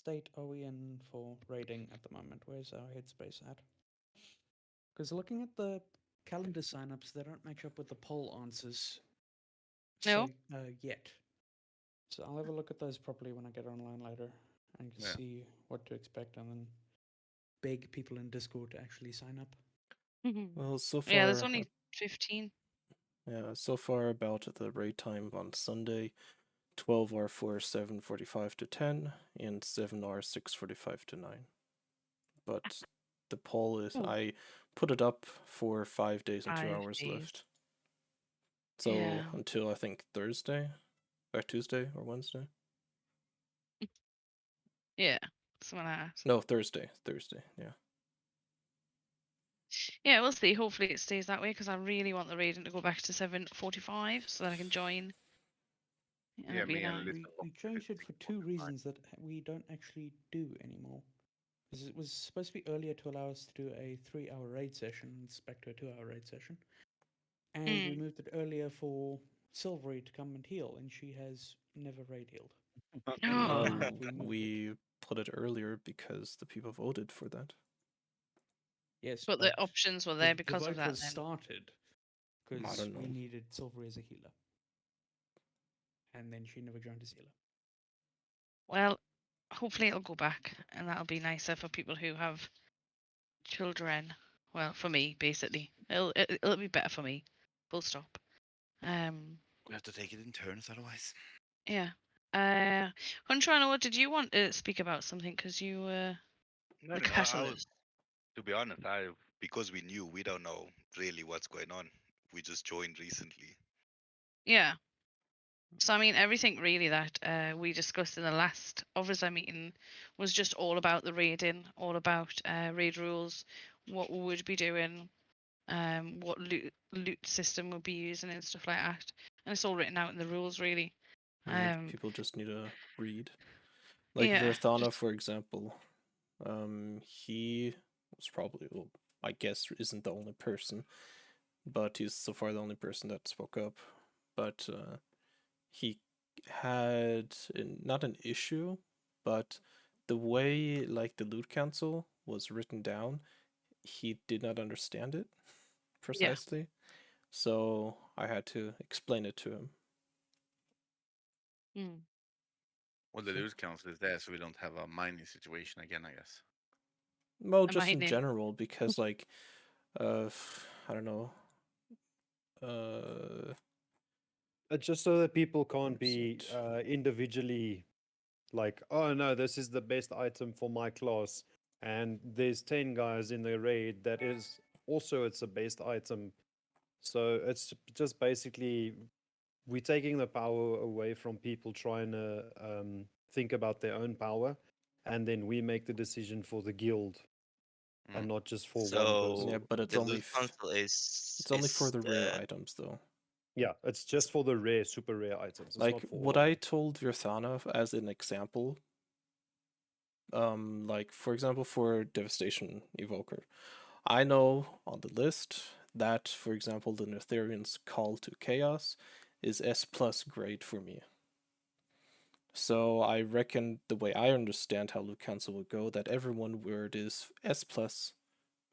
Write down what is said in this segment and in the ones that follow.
state are we in for raiding at the moment? Where's our headspace at? Because looking at the calendar signups, they don't match up with the poll answers. So No? yet. So I'll have a look at those properly when I get online later and Yeah. see what to expect, and then beg people in Discord to actually sign up. Well, so Yeah, there's far, only 15. yeah, so far about the raid time on Sunday, 12R4 7:45 to 10 and 7R 6:45 to 9. But the poll is Ooh. I put it up for 5 days and 2 5 hours days. left. So Yeah. until I think Thursday or Tuesday or Wednesday. Yeah. Something like that. No, Thursday, yeah. Yeah, we'll see. Hopefully it stays that way because I really want the rating to go back to 7:45 so that I can join. And Yeah, it'll be me and nice. Lisa We changed it for two reasons that we don't actually do anymore. Because it was supposed to be earlier to allow us to do a 3-hour raid session, and it's back to a 2-hour raid session. And we Mm. moved it earlier for Silvery to come and heal, and she has never raid healed. Oh. We moved it. We put it earlier because the people voted for that. Yes, But the options were there because the of vote that was then. started I because don't we know. needed Silvery as a healer. And then she never joined as healer. Well, hopefully it'll go back and that'll be nicer for people who have children. Well, for me, basically. It'll be better for me. Full stop. We have to take it in turns otherwise. Yeah. Huntrano, what did you want to speak about something? Because you were No, the no, catalyst. to be honest, because we knew we don't know really what's going on. We just joined recently. Yeah. So I mean, everything really that we discussed in the last officer meeting was just all about the raiding, all about raid rules, what we would be doing, what loot system we'll be using and stuff like that. And it's all written out in the rules, really. People just need to read. Like Yeah. Verthana, for example, he was probably, well, I guess, isn't the only person, but he's so far the only person that spoke up. But he had not an issue, but the way like the loot council was written down, he did not understand it precisely. So I had to explain it to him. Mm. Well, the loot council is there, so we don't have a mining situation again, I guess. Well, Am I just in hitting? general, because like, I don't know, Just so that people can't where's be it? individually like, oh no, this is the best item for my class, and there's 10 guys in the raid that is also it's the best item. So it's just basically we're taking the power away from people trying to think about their own power, and then we make the decision for the guild and not just for one person. Yeah, So but it's the only loot council is it's only for the rare items though. Yeah, it's just for the rare, super rare items. It's Like not for what all of I them. told Virthana as an example, like for example for Devastation Evoker, I know on the list that, for example, the Netherian's Call to Chaos is S plus grade for me. So I reckon the way I understand how Loot Council will go, that everyone where it is S plus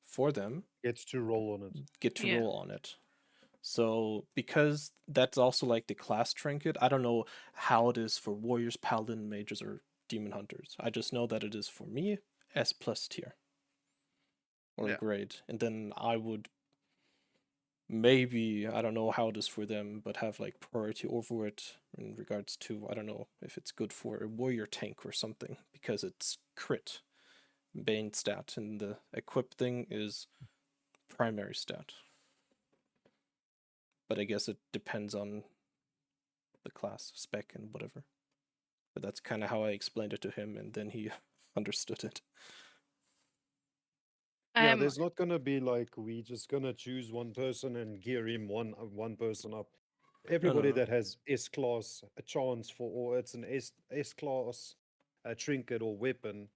for them Gets to roll on it. get to Yeah. roll on it. So because that's also like the class trinket, I don't know how it is for warriors, paladin, mages, or demon hunters. I just know that it is for me S plus tier or Yeah. grade, and then I would maybe, I don't know how it is for them, but have like priority over it in regards to, I don't know if it's good for a warrior tank or something because it's crit bane stat and the equip thing is primary stat. But I guess it depends on the class spec and whatever. But that's kind of how I explained it to him, and then he understood it. Yeah, there's not gonna be like we just gonna choose one person and gear him one person up. Everybody no. that has S class a chance for, or it's an S class a trinket or weapon,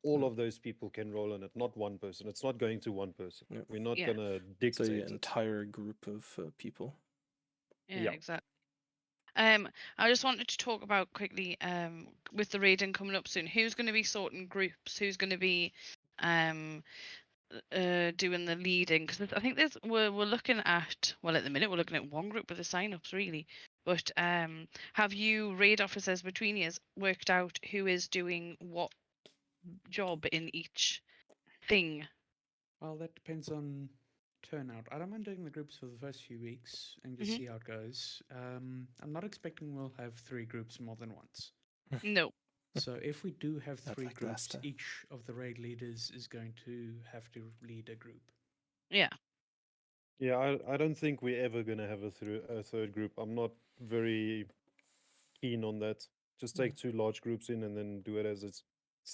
all of those people can roll in it. Not one person. It's not going to one person. Yeah. We're not Yeah. gonna It's an dictate it. entire group of people. Yeah, Yeah. exactly. I just wanted to talk about quickly, with the raiding coming up soon, who's going to be sorting groups, who's going to be doing the leading, because I think we're looking at, well, at the minute we're looking at one group with the sign-ups really, but have you raid officers between you worked out who is doing what job in each thing? Well, that depends on turnout. I don't mind doing the groups for the first few weeks and just Mhm. see how it goes. I'm not expecting we'll have 3 groups more than once. No. So if we do have Not 3 like last groups, time. each of the raid leaders is going to have to lead a group. Yeah. Yeah, I don't think we're ever gonna have a third group. I'm not very keen on that. Just Yeah. take 2 large groups in and then do it as it's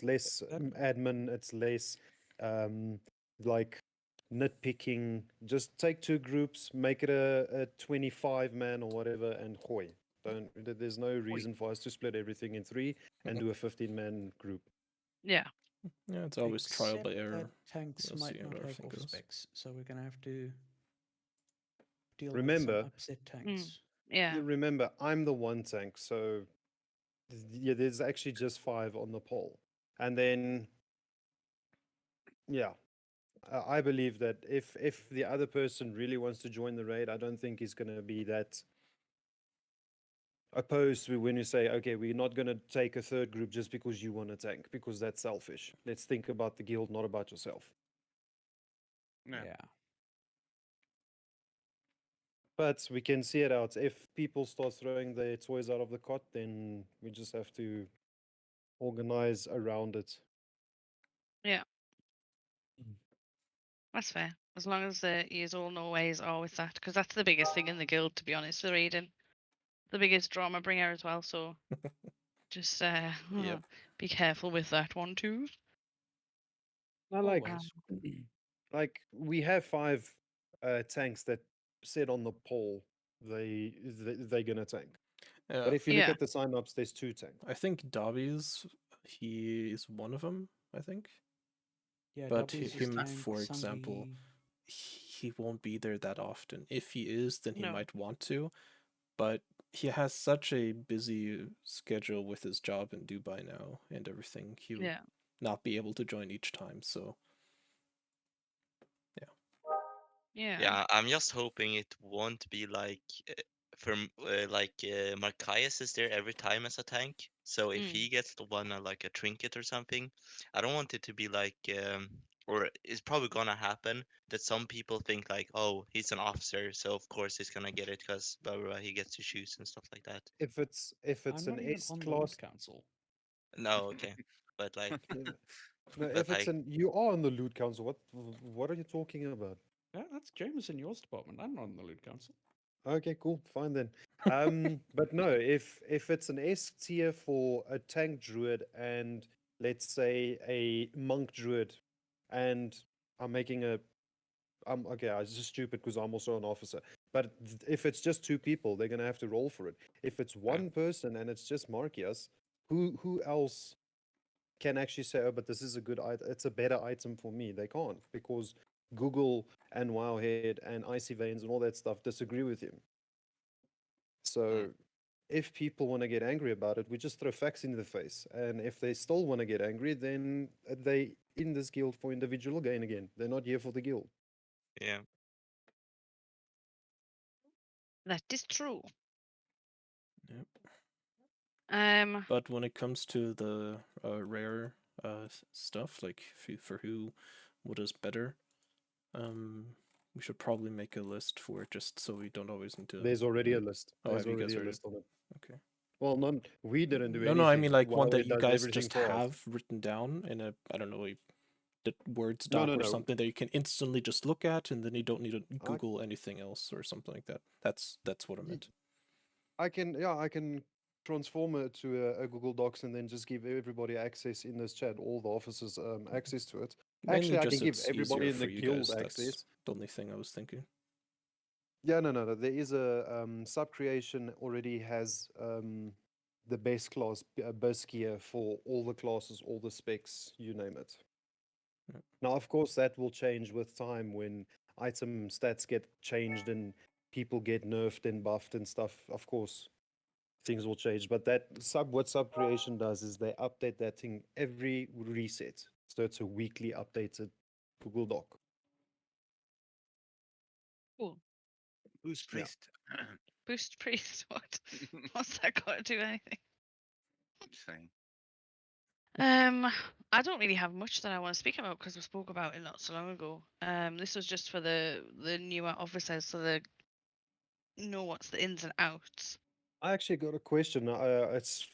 less That- admin. It's less like nitpicking. Just take 2 groups, make it a 25 man or whatever, and hoy. There's no reason for us to split everything in 3 and do a 15-man group. Yeah. Yeah, it's always trial by Except error. that tanks We'll see might how not have everything off goes. specs, so we're gonna have to deal with Remember- some upset tanks. Yeah. Remember, I'm the 1 tank, so yeah, there's actually just 5 on the poll. And then, yeah, I believe that if the other person really wants to join the raid, I don't think he's going to be that opposed to when you say, okay, we're not going to take a third group just because you want to tank, because that's selfish. Let's think about the guild, not about yourself. Yeah. But we can see it out. If people start throwing their toys out of the cot, then we just have to organize around it. That's fair. As long as you all know ways are with that, because that's the biggest thing in the guild, to be honest. The raiding, the biggest drama bringer as well. So just Yep. be careful with that one too. I like Always. like we have 5 tanks that sit on the pole. They're gonna tank. Yeah, But if you look Yeah. at the sign-ups, there's 2 tanks. I think Dobby's he is one of them. I think, Yeah, but Dobby's is him, tank, for example, Sangi- he won't be there that often. If he is, then he No. might want to, but he has such a busy schedule with his job in Dubai now and everything. He will Yeah. not be able to join each time. So Yeah. Yeah, I'm just hoping it won't be like Markias is there every time as a tank. So if Mm. he gets the one like a trinket or something, I don't want it to be like or it's probably gonna happen that some people think like, oh, he's an officer, so of course he's gonna get it because blah, blah, blah, he gets to choose and stuff like that. If it's I'm an not even S on the class, loot council. No, okay, but like, no, but if it's like, you are on the loot council. What are you talking about? Yeah, that's James in yours department. I'm not on the loot council. Okay, cool, fine then. But no, if it's an S tier for a tank druid and let's say a monk druid, and I'm making a, okay, I was just stupid because I'm also an officer. But if it's just 2 people, they're gonna have to roll for it. If it's 1 person and it's just Markias, who else can actually say, oh, but this is a good item, it's a better item for me? They can't, because Google and Wowhead and Icy Veins and all that stuff disagree with him. So if people want to get angry about it, we just throw facts in the face. And if they still want to get angry, then they in this guild for individual gain again. They're not here for the guild. yeah. That is true. Yep. But But when it comes to the rare stuff, like for who, what is better, we should probably make a list for it just so we don't always need to. There's already a list. Oh, There's have you guys already a already? list on it. Okay. Well, we didn't do No, anything. no, I mean like one that Wowhead you does guys everything just for us. have written down in a, I don't know, a Words No, doc no, or no. something that you can instantly just look at, and then you don't need to Google anything else or something like that. That's what I meant. I can transform it to a Google Docs and then just give everybody access in this chat, all the officers access to it. Mainly Actually, I just can give it's everybody easier in the for you guild guys. access. That's the only thing I was thinking. Yeah, no. There is a sub creation already has the best class Baskia for all the classes, all the specs, you name it. Yep. Now, of course, that will change with time when item stats get changed and people get nerfed and buffed and stuff. Of course, things will change. But what sub creation does is they update that thing every reset, so it's a weekly updated Google Doc. Cool. Who's Yeah. priest? Boost priest. What? What's that got to do with anything? Just saying. I don't really have much that I want to speak about because we spoke about it not so long ago. This was just for the newer officers, so they know what's the ins and outs. I actually got a question. It's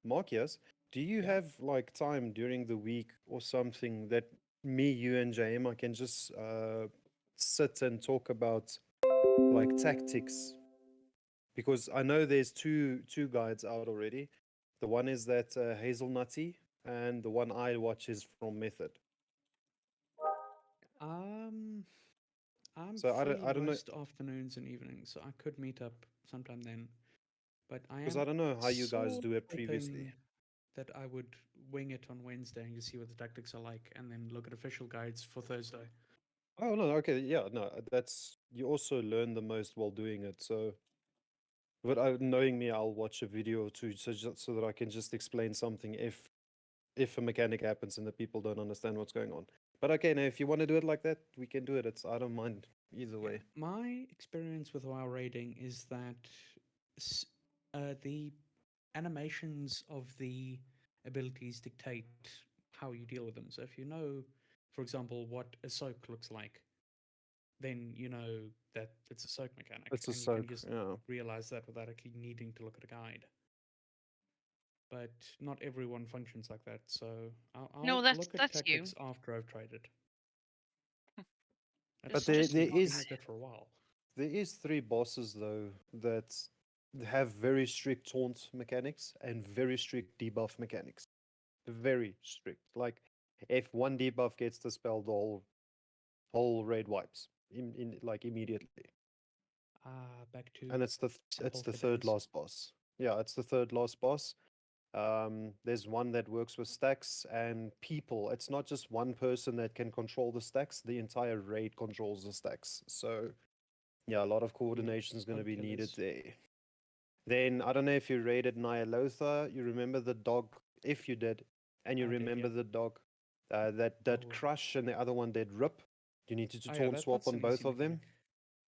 Markias. Do you Yeah. have like time during the week or something that me, you, and JM can just sit and talk about like tactics? Because I know there's two guides out already. The one is that Hazelnutty, and the one I watch is from Method. I'm So I free don't know, most afternoons and evenings, so I could meet up sometime then. But I because am I don't know how you guys sort do of it previously. hoping that I would wing it on Wednesday and just see what the tactics are like, and then look at official guides for Thursday. Oh no, okay, yeah, no, that's you also learn the most while doing it. So, but knowing me, I'll watch a video or two so that I can just explain something if a mechanic happens and the people don't understand what's going on. But okay, now if you want to do it like that, we can do it. I don't mind either Yeah, way. my experience with WoW raiding is that the animations of the abilities dictate how you deal with them. So if you know, for example, what a soak looks like, then you know that it's a soak mechanic, It's a and you can soak, just yeah. realize that without actually needing to look at a guide. But not everyone functions like that, so I'll No, look at that's you. tactics after I've tried it. It's That's But just there been like is that for a while. there is 3 bosses though that have very strict taunt mechanics and very strict debuff mechanics. Very strict. Like if one debuff gets dispelled, the whole raid wipes in like immediately. Back to And it's simple the for third days. last boss. Yeah, it's the third last boss. There's one that works with stacks and people. It's not just one person that can control the stacks. The entire raid controls the stacks. So yeah, a lot of coordination is going to be needed killers. there. Then I don't know if you raided Nyalotha. You remember the dog? If you did, and you I did, remember yeah. the dog that did Oh. Crush and the other one did Rip. You need to Oh, yeah, taunt swap that's on an both easy of them. mechanic.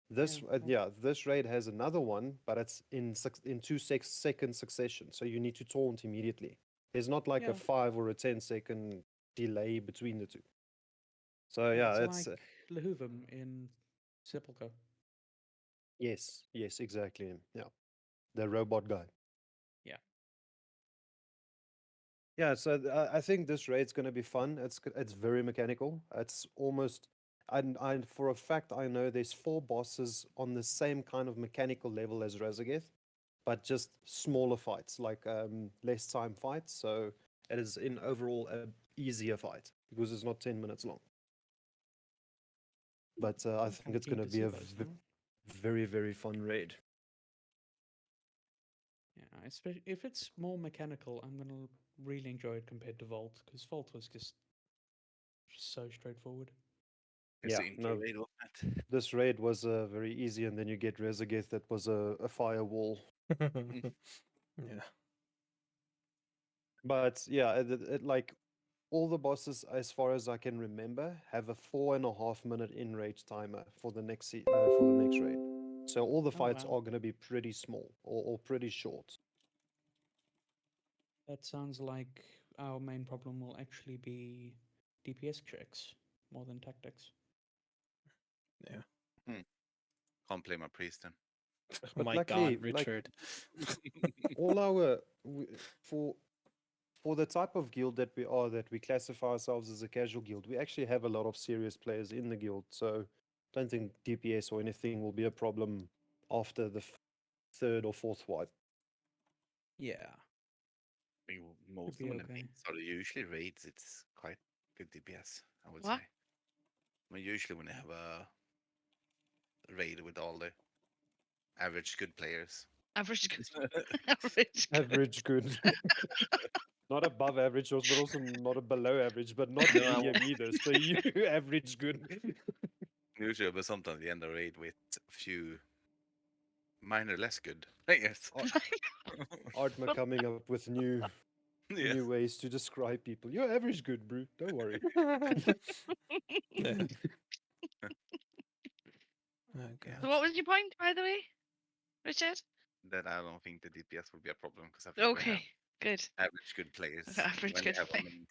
This Yeah, this raid has another one, but it's in 2 second succession, so you need to taunt immediately. There's not like a Yeah. 5 or a 10-second delay between the two. So Yeah, yeah, it's it's like Lehuvim in Sepulchre. yes, exactly. Yeah, the robot guy. Yeah. Yeah, so I think this raid's going to be fun. It's very mechanical. It's almost I for a fact I know there's 4 bosses on the same kind of mechanical level as Razageth, but just smaller fights, like less time fights. So it is in overall a easier fight because it's not 10 minutes long. But I I'm think kinda it's keen going to to be see a those now. very fun raid. Yeah, especially if it's more mechanical, I'm gonna really enjoy it compared to Vault, because Vault was just so straightforward. It's Yeah, the intro no. raid, wasn't it? This raid was very easy, and then you get Razageth that was a firewall. Yeah. But yeah, like all the bosses, as far as I can remember, have a 4.5 minute in rage timer for the next raid. So all the Oh, fights wow. are going to be pretty small or pretty short. That sounds like our main problem will actually be DPS checks more than tactics. Can't play my priest then. But My luckily, God, like Richard. all our for the type of guild that we are, that we classify ourselves as a casual guild, we actually have a lot of serious players in the guild. So I don't think DPS or anything will be a problem after the 3rd or 4th wipe. Yeah. Most of be when the okay. mains are usually raids, it's quite good DPS, I would What? say. I mean, usually when they have a raid with all the average good players. Average good. Average good. Average good. Not above average, but also not a below average, but not No, I medium either. So you average good. Usually, but sometimes they end the raid with a few Mine are less good. Yes. Artma Well- coming up with new Yeah. new ways to describe people. Your average good, bro. Don't worry. Yeah. Oh, Yeah. So God. what was your point, by the way, Richard? That I don't think the DPS will be a problem because I think we have Okay, good. average good players Average when good we have play. on the team.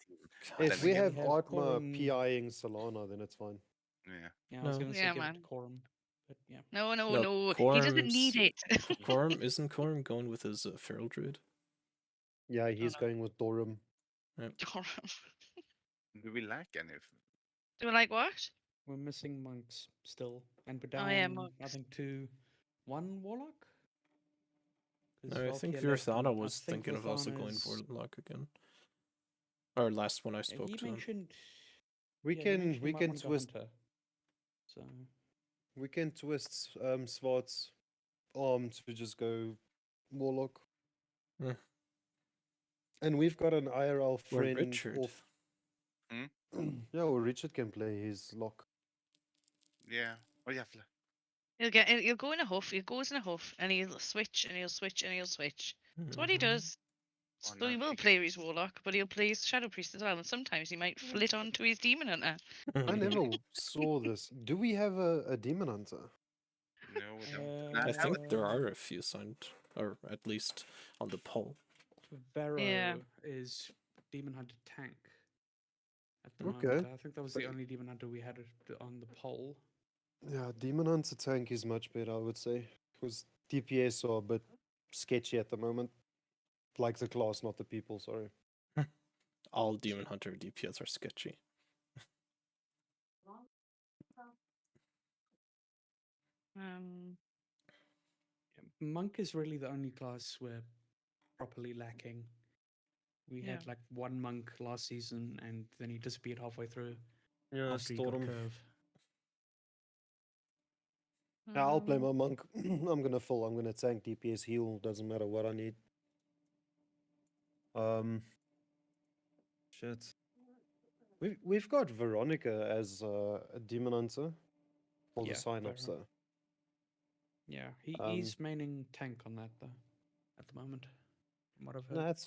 God. If Then we again, have have Artma Corrin- PIing Solana, then it's fine. yeah. Yeah, I was No. going to say Yeah, give it to man. Corum, but yeah. No, no, No, no. He doesn't need Quorum's- it. Quorum isn't Quorum going with his Feral Druid? Yeah, he's no. going with Dorum. Do we lack any? Do we like what? We're missing monks still, and we're Oh, yeah, down, I monks. think, to one warlock. 'Cause No, I think Valkia left, and Virthana I was think thinking of also going Virthana's- for luck again. Or last when I spoke He to him. mentioned We yeah, he can mentioned he we might can wanna go twist hunter. So we can twist Svart's arm to just go Warlock. Hmm. And we've got an IRL Or friend Richard. off. Yeah, well, Richard can play his lock. Yeah. Oh, yeah. He'll go in a huff. He goes in a huff, and he'll switch, and he'll switch, and he'll switch. That's what he Mhm. does. Oh, So he no, will he- play his warlock, but he'll play his shadow priest as well, and sometimes he might flit onto his demon hunter. I never saw this. Do we have a demon hunter? No, we don't. I think there Uh, are a few signed, or at least on the poll. Vero is Demon Hunter tank at the Okay. moment. I think that was the But- only Demon Hunter we had on the poll. Yeah, demon hunter tank is much better, I would say, because DPS are a bit sketchy at the moment. Like the class, not the people. Sorry. All Demon Hunter DPS are sketchy. Monk is really the only class we're properly lacking. We Yeah. had like one monk last season, and then he disappeared halfway through Yeah, after he got Storm. curve. Yeah, I'll play Um, my monk. I'm gonna tank DPS heal. Doesn't matter what I need. Shit. We've got Veronica as a demon hunter. All Yeah, the sign-ups Vero. though. Yeah, Um, he's maining tank on that though, at the moment. From what I've heard.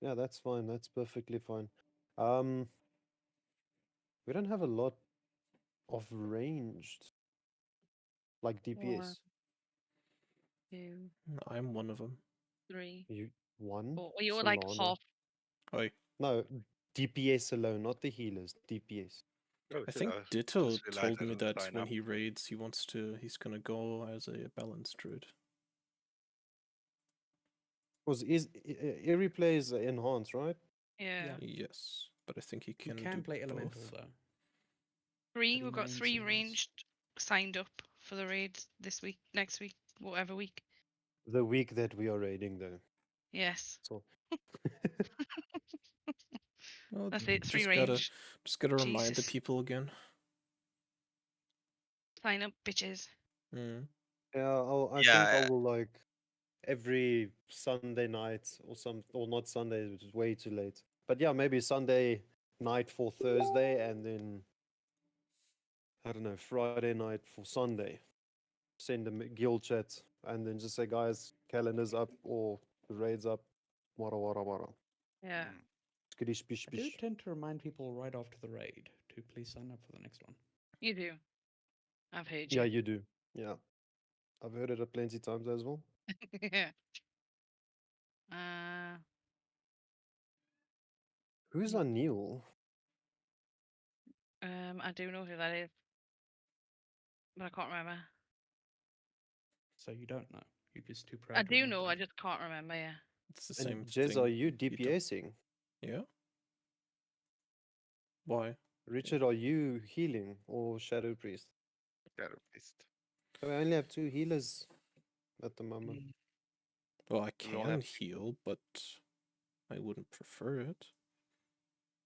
No, that's fine. That's perfectly fine. We don't have a lot of ranged, like DPS. 2, I'm one of them. 3, You one? 4. Well, you were like Solana. half. Oi. No, DPS alone, not the healers. DPS. Oh, I shit, think I Ditto just realized told I me didn't that sign when up. he raids, he's gonna go as a balanced druid. Because Eerie plays enhance, right? Yeah. Yes, but I think he You can, can do play elemental both. though. 3. he We've got mains 3 enhance. ranged signed up for the raids this week, next week, whatever week. The week that we are raiding, though. Yes. So Well, That's it. 3 just gotta ranged. remind the Jesus. people again. Sign up, bitches. Mm. yeah, I Yeah, think I will like every Sunday night or not Sunday. It's way too late. But yeah, maybe Sunday night for Thursday, and then I don't know, Friday night for Sunday. Send a guild chat, and then just say, guys, calendars up or the raids up. Wara wara wara. Yeah. Mm. Skadish bish I do bish. tend to remind people right after the raid to please sign up for the next one. You do. I've heard Yeah, you. you do. Yeah, I've heard it a plenty times as well. Yeah. Uh, Who's Anil? I do know who that is, but I can't remember. So you don't know. You're just too proud. I to do admit know. that. I just can't remember. Yeah. It's the same And Jez, thing. are you don't- DPSing? Yeah. Why? Richard, are you healing or Shadow Priest? Shadow Priest. So I only have 2 healers at the moment. Mm, Well, I We all can have- heal, but I wouldn't prefer it.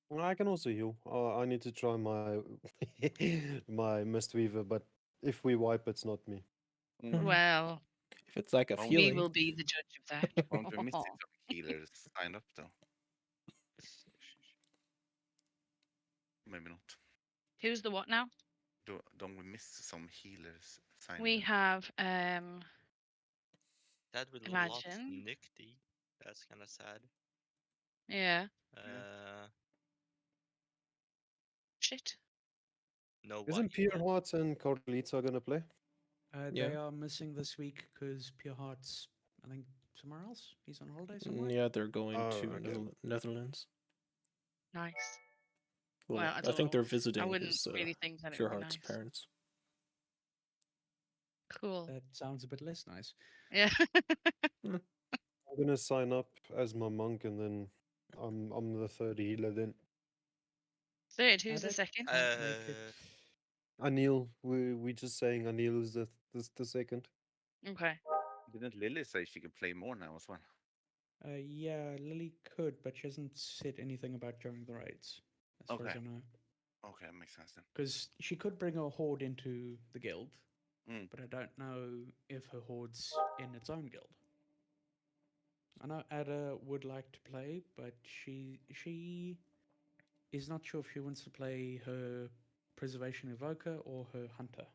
Well, I can also heal. I need to try my my Mistweaver, but if we wipe, it's not me. Well, If it's like a Oh, we we feeling, will be the judge of that. Won't we miss some healers signed up though? Maybe not. Who's the what now? Don't we miss some healers signed We up? have Sad we lost Imagine. Nykty. That's kind of sad. Yeah. Shit. No Isn't Wahima. Pierre Hart and Carlita gonna play? They Yeah. are missing this week because Pure Heart's, I think, somewhere else. He's on holiday somewhere. Yeah, they're going Oh, to okay. Netherlands. Nice. Well, Well, I I don't think know. they're visiting wouldn't his really think that it Pure would be Heart's nice. parents. Cool. That sounds a bit less nice. Yeah. I'm gonna sign up as my monk, and then I'm the third healer. Then Third, who's the Addict second? can't make it. Anil, we just saying Anil is the second. Okay. Didn't Lily say she could play more now as well? Yeah, Lily could, but she hasn't said anything about joining the raids, as far as Okay. I know. Okay, that makes sense then. Because she could bring her horde into the guild, Mm. but I don't know if her horde's in its own guild. I know Ada would like to play, but she is not sure if she wants to play her Preservation Evoker or her Hunter.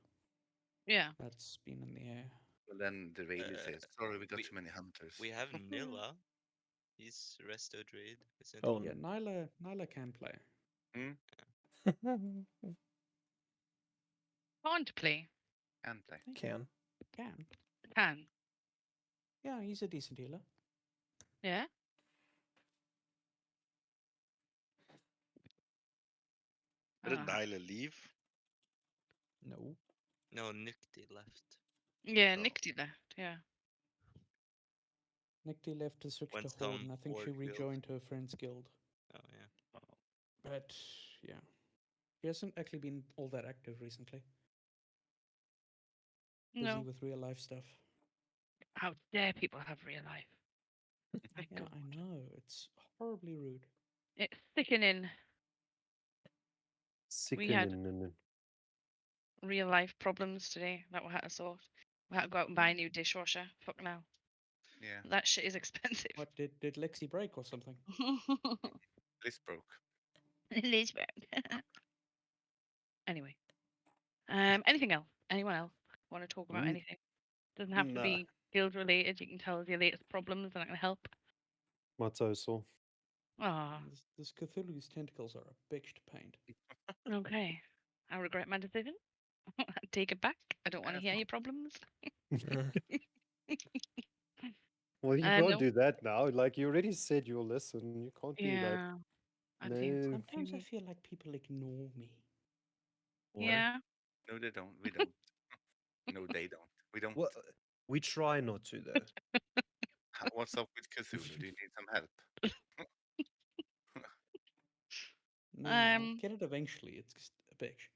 Yeah. That's been in the air. Well, then the Rayleigh says, sorry, we got we- too many hunters. We have Nilla. He's resto druid, isn't Oh, he? Yeah, Nyla can play. Can't play. Can play. Can. Can. Yeah, he's a decent healer. Yeah. Didn't Ah. Nyla leave? No. No, Nykty left. Yeah, Oh. Nykty left. Yeah. Nikti left to switch Went to Horde, some and I think she Horde guild. rejoined her friend's guild. Oh yeah. But yeah, she hasn't actually been all that active recently. Busy No. with real life stuff. How dare people have real life? My Yeah, God. I know. It's horribly rude. It's sickening. Sickening. Real life problems today that we had to sort. We had to go out and buy a new dishwasher. Fuck now. Yeah. That shit is expensive. What did Lexi break or something? This broke. Lisbeth. Anyway. Anything else? Anyone else want to talk about Mm, anything? Doesn't have to nah. be guild related. You can tell us your latest problems and I can help. Matoso. Ah, This Cthulhu's tentacles are a bitch to paint. okay. I regret my decision. Take it back. I don't want to That's hear not- your problems. Well, you can't No. do that now. Like you already said, you'll listen. You can't be like, Yeah. I've seen no. Sometimes I something. feel like people ignore me. What? Yeah. No, they don't. We don't. No, they don't. We don't. Well, we try not to though. What's up with Cthulhu? Do you need some help? No, I'll Um, get it eventually. It's just a bitch.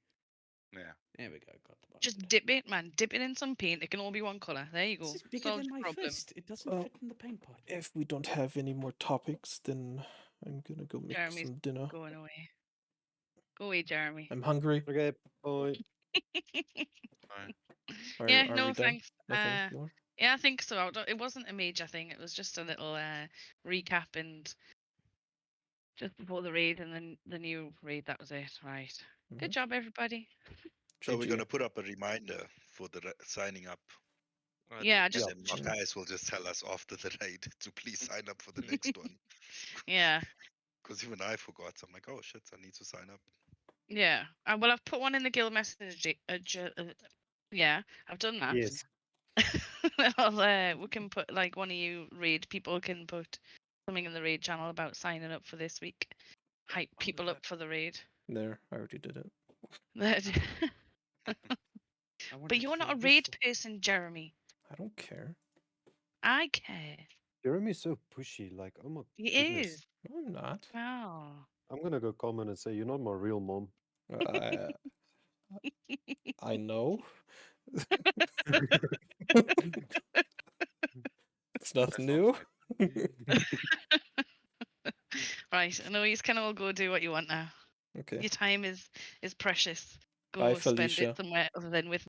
Yeah. There we go. Got the Just bastard. dip it, man. Dip it in some paint. It can all be one color. There you go. This is bigger Solved than your my problem. fist. It doesn't Well, fit in the paint pot. If we don't have any more topics, then I'm gonna go make Jeremy's some dinner. going away. Go away, Jeremy. I'm hungry. Okay, bye. Fine. Yeah, Are no we done? thanks. Nothing more? Yeah, I think so. It wasn't a major thing. It was just a little recap and just before the raid and then the new raid. That was it. Right. Good Mhm. job, everybody. So we're GG. gonna put up a reminder for the signing up. Oh, Yeah, And just then my guys will just tell us after the raid to please sign up for the next one. yeah, Because even I forgot. I'm like, oh shit, I need to sign up. yeah. Well, I've put one in the guild message. Yeah, I've done that. Yes. We can put like one of you raid people can put something in the raid channel about signing up for this week. Hype I'll do people up that. for the raid. There, I already did it. I want But it you're to not a feel raid useful. person, Jeremy. I don't care. I care. Jeremy's so pushy. Like, oh my He goodness. is. No, I'm not. Oh. I'm gonna go comment and say you're not my real mom. I know. It's nothing new. Right, I know you can all go do what you want now. Okay. Your time is precious. Go Bye, spend Felicia. it somewhere other than with